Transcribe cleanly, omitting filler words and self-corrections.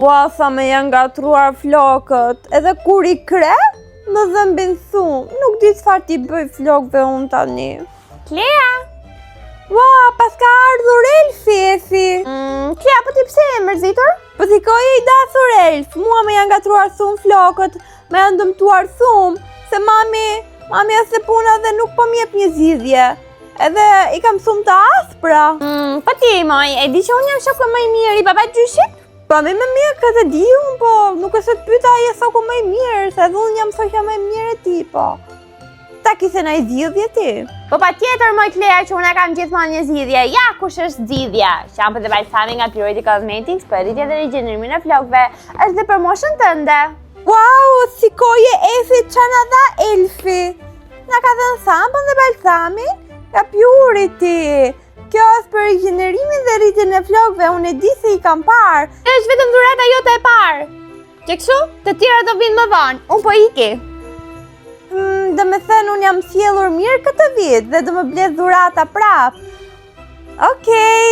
Ua, sa me janë gatruar flokët, edhe kur i kre, më dhëmbin thumë, nuk di çfarë t'i bëj flokëve unë tani. Klea! Ua, pas ka ardhur Elfi, Efi. Klea, po ti pse je mërzitur? Po thikoj e i dathur Elf, mua me janë gatruar thumë flokët, me janë dëmtuar thumë, se mami ose puna dhe nuk po m'jep një zgjidhje. Edhe i kam thumë të aspra. Po ti, moj, e di që unë jam shoku më i mirë i baba gjyshit? Pa me më mirë këtë di unë, po nuk e se të pyta aje shoku më i mirë, se edhe unë jam shoqja më e mirë e ti, po. Ta kise na i zgjidhje ti? Po pa tjetër, moj Klea, që unë e kam gjithmonë një zgjidhje. Ja, kush është zgjidhja? Shampoo dhe balsami nga Purity Cosmetics për rritje dhe rigjenerimin e flokëve, është dhe për moshën tënde. Wow, sikoje Efi çana dha Elfi. Na ka dhënë shampoo dhe balsamin nga Purity. Kjo është për rigjenerimin dhe rritjen e flokëve, unë e di se i kam parë. Është vetëm dhurata jote e parë. Që kështu, të tjera do vinë më vonë. Unë po iki. Dhe me thënë unë jam sjellur mirë këtë vit dhe do më bledh dhurata prap. Okej.